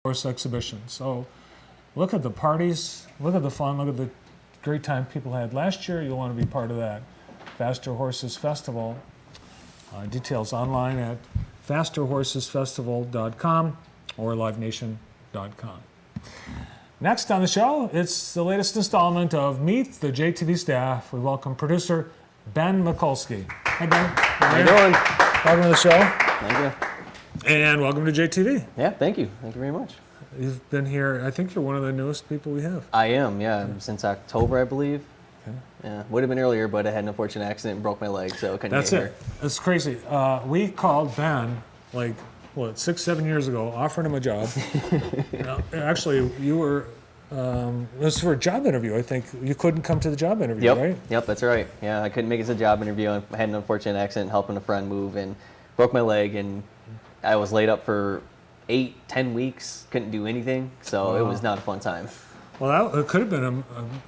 horse exhibition. So look at the parties, look at the fun, look at the great time people had last year. You'll want to be part of that. Faster Horses Festival. Details online at fasterhorsesfestival.com or livenation.com. Next on the show, it's the latest installment of Meet the JTV Staff. We welcome producer Ben Makulski. Hi, Ben. How you doing? Welcome to the show. Thank you. And welcome to JTV. Yeah, thank you. Thank you very much. You've been here, I think you're one of the newest people we have. I am, yeah, since October, I believe. Okay. Yeah, would have been earlier, but I had an unfortunate accident and broke my leg, so I couldn't That's get it. It's crazy. We called Ben, 6-7 years ago, offering him a job. Actually, you were, it was for a job interview, I think. You couldn't come to the job interview, right? Yep, that's right. Yeah, I couldn't make it to the job interview. I had an unfortunate accident helping a friend move and broke my leg, and I was laid up for 8-10 weeks, couldn't do anything, so It was not a fun time. Well, it could have been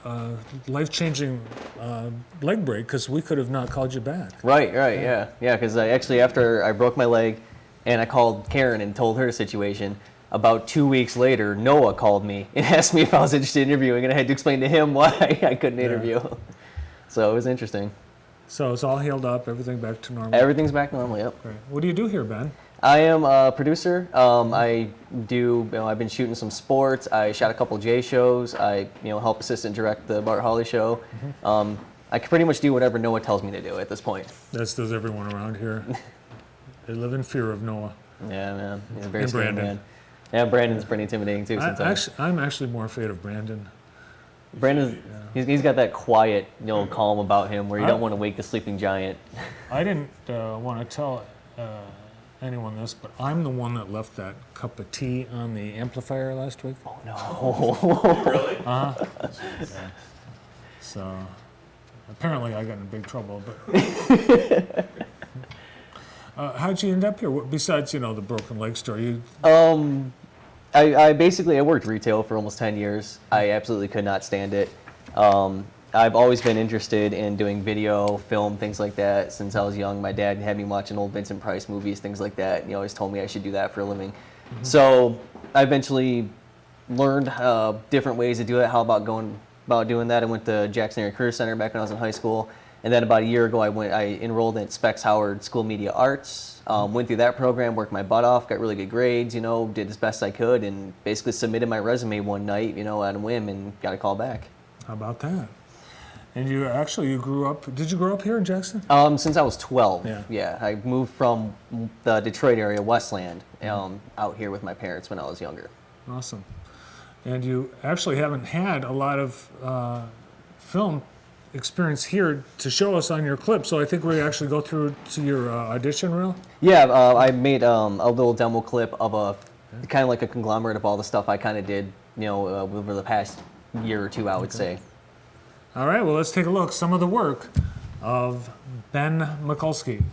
a life-changing leg break, because we could have not called you back. Right, yeah, because after I broke my leg and I called Karen and told her the situation, about 2 weeks later, Noah called me and asked me if I was interested in interviewing, and I had to explain to him why I couldn't interview. So it was interesting. So it's all healed up, everything back to normal? Everything's back normal, yep. Great. What do you do here, Ben? I am a producer. I've been shooting some sports. I shot a couple J shows. I help assistant direct the Bart Hawley show. Mm-hmm. I can pretty much do whatever Noah tells me to do at this point. That does everyone around here. They live in fear of Noah. Yeah, man. He's a very and scary Brandon. man. Yeah, Brandon's pretty intimidating too sometimes. I'm actually more afraid of Brandon. Brandon's he's got that quiet, calm about him where you don't want to wake the sleeping giant. I didn't want to tell anyone this, but I'm the one that left that cup of tea on the amplifier last week. Oh no! Really? Yeah. So apparently I got in big trouble. But how'd you end up here? Besides, the broken leg story, I worked retail for almost 10 years. I absolutely could not stand it. I've always been interested in doing video, film, things like that since I was young. My dad had me watching old Vincent Price movies, things like that, and he always told me I should do that for a living. Mm-hmm. So I eventually learned different ways to do it, how about doing that. I went to Jackson Area Career Center back when I was in high school, and then about a year ago I enrolled at Specs Howard School of Media Arts, went through that program, worked my butt off, got really good grades, did as best I could, and basically submitted my resume one night, on a whim, and got a call back. How about that? And you grew up, did you grow up here in Jackson? Since I was 12, yeah. I moved from the Detroit area, Westland, out here with my parents when I was younger. Awesome. And you actually haven't had a lot of film experience here to show us on your clip, so I think we actually go through to your audition reel. Yeah, I made a little demo clip of kind of like a conglomerate of all the stuff I kind of did, over the past year or two, I would say. All right, well, let's take a look. Some of the work of Ben Makulski.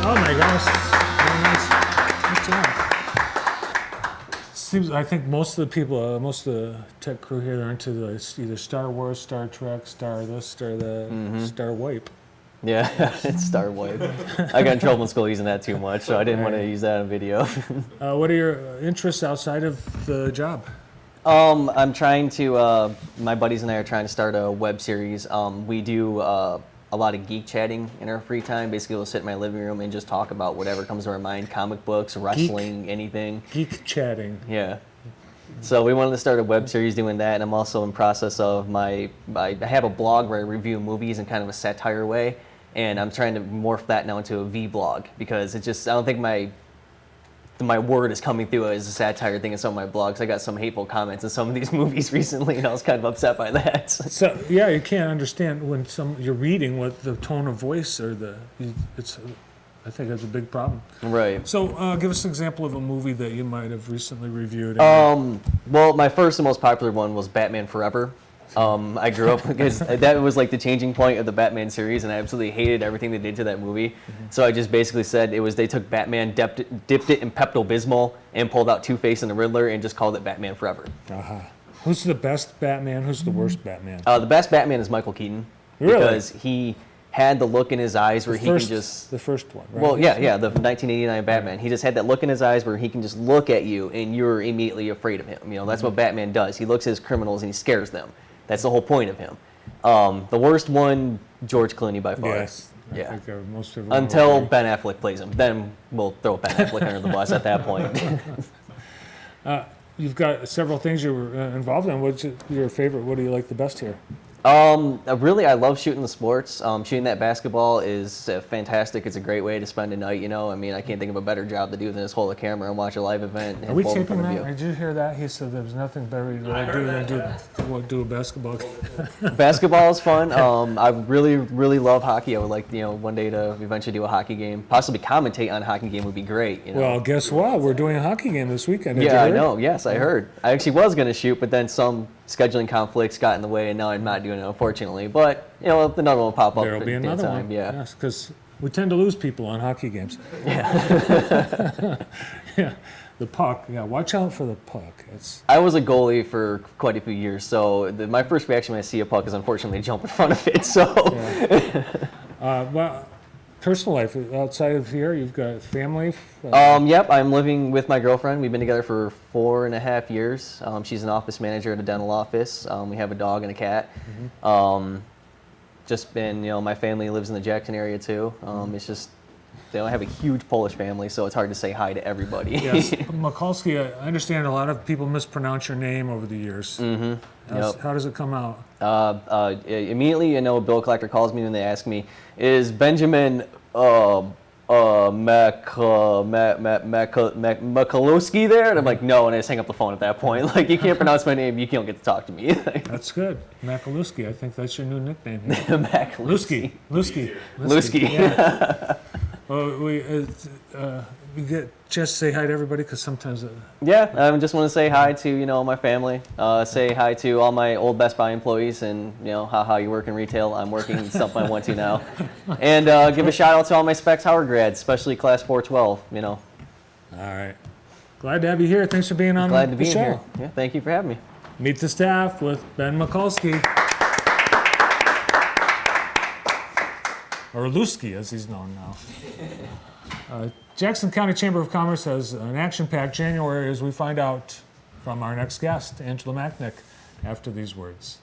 Oh my gosh, very nice. Good job. I think most of the people, most of the tech crew here, they're into either Star Wars, Star Trek, Star this, Star that, Star Wipe. Yeah, it's Star Wipe. I got in trouble in school using that too much, so I didn't want to use that on video. What are your interests outside of the job? I'm trying to, my buddies and I are trying to start a web series. We do a lot of geek chatting in our free time. Basically, we'll sit in my living room and just talk about whatever comes to our mind, comic books, wrestling, anything. Geek chatting. Yeah. So we wanted to start a web series doing that, and I'm also in process of I have a blog where I review movies in kind of a satire way, and I'm trying to morph that now into a vlog because it just, I don't think my word is coming through as a satire thing in some of my blogs. I got some hateful comments in some of these movies recently, and I was kind of upset by that. So yeah, you can't understand when you're reading what the tone of voice or I think that's a big problem. Right. So give us an example of a movie that you might have recently reviewed. Well, my first and most popular one was Batman Forever. I grew up because that was like the changing point of the Batman series, and I absolutely hated everything they did to that movie. So I just basically said they took Batman, dipped it in Pepto-Bismol, and pulled out Two-Face and the Riddler, and just called it Batman Forever. Who's the best Batman? Who's the worst Batman? The best Batman is Michael Keaton. Really? Because he had the look in his eyes where he can just... The first one, right? Well, yeah, the 1989 Batman. He just had that look in his eyes where he can just look at you, and you're immediately afraid of him. You know, that's what Batman does. He looks at his criminals, and he scares them. That's the whole point of him. The worst one, George Clooney by far. Yes. Yeah. I think most everyone Until will agree. Ben Affleck plays him. Then we'll throw Ben Affleck under the bus at that point. You've got several things you were involved in. What's your favorite? What do you like the best here? Really, I love shooting the sports. Shooting that basketball is fantastic. It's a great way to spend a night, you know. I mean, I can't think of a better job to do than just hold a camera and watch a live event. Are we taping that? Did you hear that? He said there was nothing better to do than do a basketball game. Basketball is fun. I really, really love hockey. I would like, one day to eventually do a hockey game. Possibly commentate on a hockey game would be great. You know? Well, guess what? We're doing a hockey game this weekend. Did you Yeah, I hear? know. Yes, I heard. I actually was going to shoot, but then some scheduling conflicts got in the way, and now I'm not doing it, unfortunately. But, another one will pop up. There'll be another time. one. Yeah. Yes, because we tend to lose people on hockey games. Yeah. Yeah. The puck. Yeah, watch out for the puck. I was a goalie for quite a few years, so my first reaction when I see a puck is unfortunately jump in front of it. So. Yeah. Well, personal life outside of here, you've got family. Yep, I'm living with my girlfriend. We've been together for 4.5 years. She's an office manager at a dental office. We have a dog and a cat. Just been, my family lives in the Jackson area too. It's just they don't have a huge Polish family, so it's hard to say hi to everybody. Yes, Makulski. I understand a lot of people mispronounce your name over the years. How does it come out? Immediately, a bill collector calls me and they ask me, "Is Benjamin Makulski there?" And I'm like, "No," and I just hang up the phone at that point. Like, you can't pronounce my name, you don't get to talk to me. That's good, Makulski. I think that's your new nickname. Here. Makulski. Lusky. Yeah. We get just say hi to everybody because sometimes. Yeah, I just want to say hi to my family. Say hi to all my old Best Buy employees, and how you work in retail. I'm working in something I want to now, and give a shout out to all my Specs Howard grads, especially class 412. All right, glad to have you here. Thanks for being on Glad to the be show. here. Yeah, thank you for having me. Meet the staff with Ben Makulski. Or Lusky, as he's known now. Jackson County Chamber of Commerce has an action-packed January as we find out from our next guest, Angela Macknick, after these words.